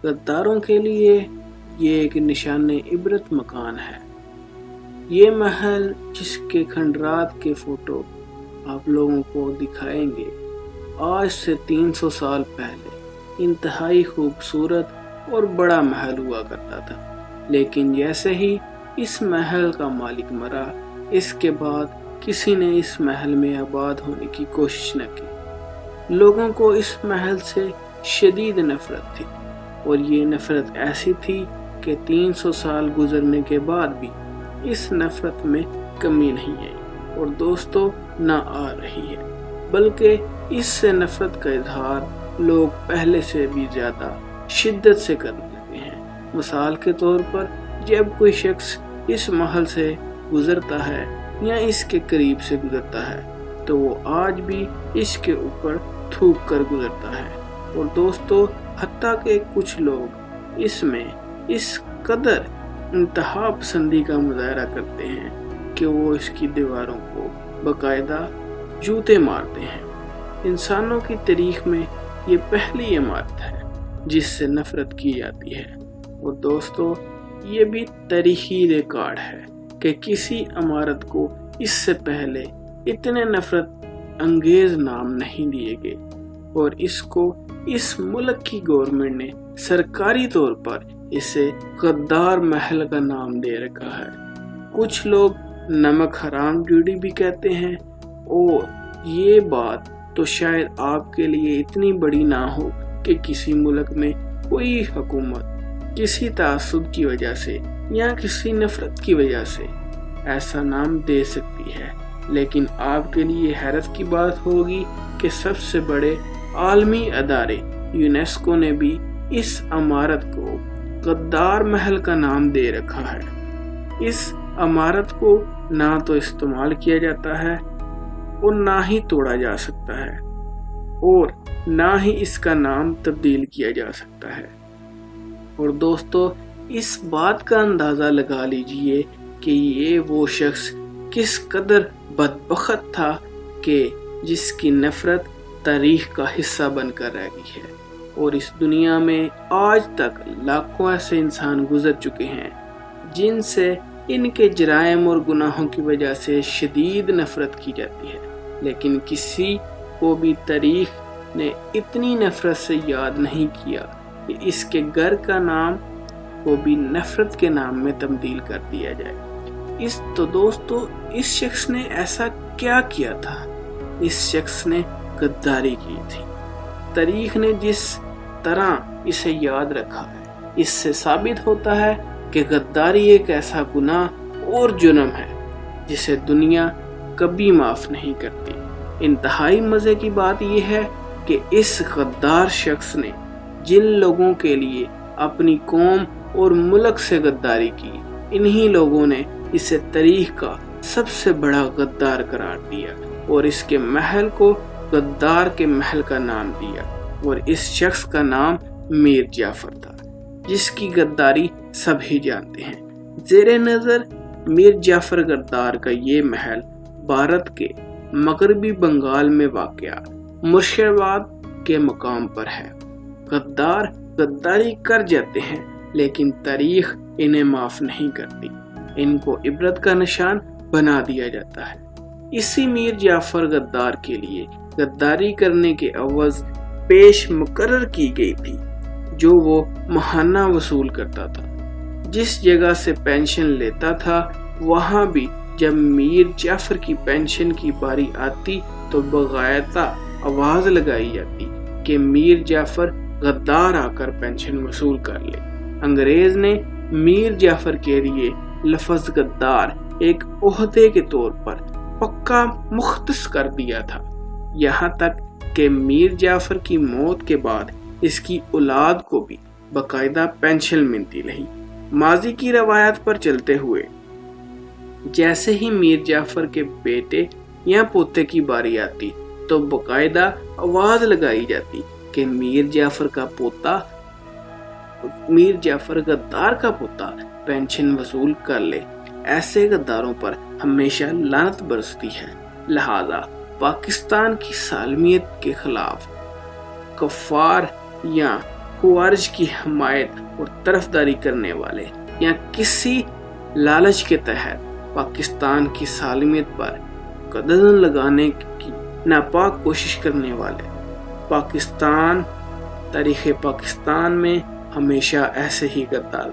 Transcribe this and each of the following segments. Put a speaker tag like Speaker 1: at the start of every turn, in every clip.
Speaker 1: गद्दारों के लिए ये एक निशान इबरत मकान है। ये महल जिसके खंडरात के फोटो आप लोगों को दिखाएंगे, आज से 300 साल पहले इंतहाई खूबसूरत और बड़ा महल हुआ करता था। लेकिन जैसे ही इस महल का मालिक मरा, इसके बाद किसी ने इस महल में आबाद होने की कोशिश न की। लोगों को इस महल से शदीद नफरत थी, और ये नफरत ऐसी थी कि 300 साल गुजरने के बाद भी इस नफरत में कमी नहीं आई, और दोस्तों न आ रही है। बल्कि इससे नफरत का इजहार लोग पहले से भी ज्यादा शिद्दत से करने लगे हैं। मिसाल के तौर पर, जब कोई शख्स इस महल से गुजरता है या इसके करीब से गुजरता है तो वो आज भी इसके ऊपर थूक कर गुजरता है। और दोस्तों, हत्ता के कुछ लोग इसमें इस कदर इंतहा पसंदी का मुजाहरा करते हैं कि वो इसकी दीवारों को बाकायदा जूते मारते हैं। इंसानों की तारीख में ये पहली इमारत है जिससे नफरत की जाती है। और दोस्तों, ये भी तारीखी रिकॉर्ड है कि किसी इमारत को इससे पहले इतने नफरत अंगेज नाम नहीं दिए गए, और इसको इस मुल्क की गवर्नमेंट ने सरकारी तौर पर इसे गद्दार महल का नाम दे रखा है। कुछ लोग नमक हराम ड्यूटी भी कहते हैं, और ये बात तो शायद आपके लिए इतनी बड़ी ना हो कि किसी मुल्क में कोई हुकूमत किसी तासुब की वजह से या किसी नफरत की वजह से ऐसा नाम दे सकती है। लेकिन आपके लिए हैरत की बात होगी कि सबसे बड़े आलमी अदारे यूनेस्को ने भी इस इमारत को गद्दार महल का नाम दे रखा है। इस इमारत को ना तो इस्तेमाल किया जाता है और ना ही तोड़ा जा सकता है, और ना ही इसका नाम तब्दील किया जा सकता है। और दोस्तों, इस बात का अंदाजा लगा लीजिए कि ये वो शख्स किस कदर बदबख्त था कि जिसकी नफरत तारीख का हिस्सा बनकर रह गई है। और इस दुनिया में आज तक लाखों ऐसे इंसान गुजर चुके हैं जिनसे इनके जराइम और गुनाहों की वजह से शदीद नफरत की जाती है, लेकिन किसी को भी तारीख ने इतनी नफरत से याद नहीं किया कि इसके घर का नाम को भी नफरत के नाम में तब्दील कर दिया जाए। तो दोस्तों, इस शख्स ने ऐसा क्या किया था? इस शख्स ने गद्दारी की थी। तारीख ने जिस तरह इसे याद रखा है, इससे साबित होता है कि गद्दारी एक ऐसा गुनाह और जुर्म है जिसे दुनिया कभी माफ नहीं करती। इंतहाई मजे की बात यह है कि इस गद्दार शख्स ने जिन लोगों के लिए अपनी कौम और मुल्क से गद्दारी की, इन्हीं लोगों ने इसे तारीख का सबसे बड़ा गद्दार करार दिया और इसके महल को गद्दार के महल का नाम दिया। और इस शख्स का नाम मीर जाफर था, जिसकी गद्दारी सभी जानते हैं। जेरे नजर मीर जाफर गद्दार का ये महल भारत के मगरबी बंगाल में वाक़या मुर्शिदाबाद के मकाम पर है। गद्दार गद्दारी कर जाते हैं, लेकिन तारीख इन्हें माफ नहीं करती। इनको इबरत का निशान बना दिया जाता है। इसी मीर जाफर गद्दार के लिए गद्दारी करने के अवज़ पेश मुकर्रर की गई थी, जो वो महाना वसूल करता था। जिस जगह से पेंशन लेता था, वहाँ भी जब मीर जाफर की पेंशन की बारी आती तो बगायता आवाज लगाई जाती कि मीर जाफर गद्दार आकर पेंशन वसूल कर ले। अंग्रेज ने मीर जाफर के लिए लफ्ज गद्दार एक ओहदे के तौर पर पक्का मुख्तस कर दिया था। यहाँ तक कि मीर जाफर की मौत के बाद इसकी औलाद को भी बाकायदा पेंशन मिलती रही। माजी की रवायत पर चलते हुए जैसे ही मीर जाफर के बेटे या पोते की बारी आती तो बाकायदा आवाज लगाई जाती कि मीर जाफर गद्दार का पोता पेंशन वसूल कर ले। ऐसे गद्दारों पर हमेशा लानत बरसती है। लिहाजा पाकिस्तान की सालमियत के खिलाफ कफ़ार या खवारिज की हमायत और तरफदारी करने वाले या किसी लालच के तहत पाकिस्तान की सालमियत पर कदम लगाने की नापाक कोशिश करने वाले तारीख़ पाकिस्तान में हमेशा ऐसे ही गद्दार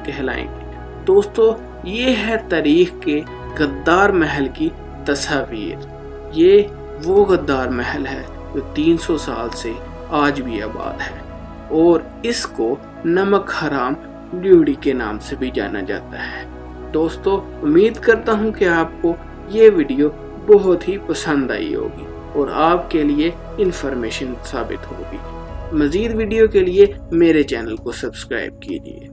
Speaker 1: कहलाएंगे। दोस्तों, ये है तारीख़ के गद्दार महल की तस्वीर। ये वो गद्दार महल है जो 300 साल से आज भी आबाद है और इसको नमक हराम ड्यूटी के नाम से भी जाना जाता है। दोस्तों, उम्मीद करता हूँ कि आपको ये वीडियो बहुत ही पसंद आई होगी और आपके लिए इंफॉर्मेशन साबित होगी। मज़ीद वीडियो के लिए मेरे चैनल को सब्सक्राइब कीजिए।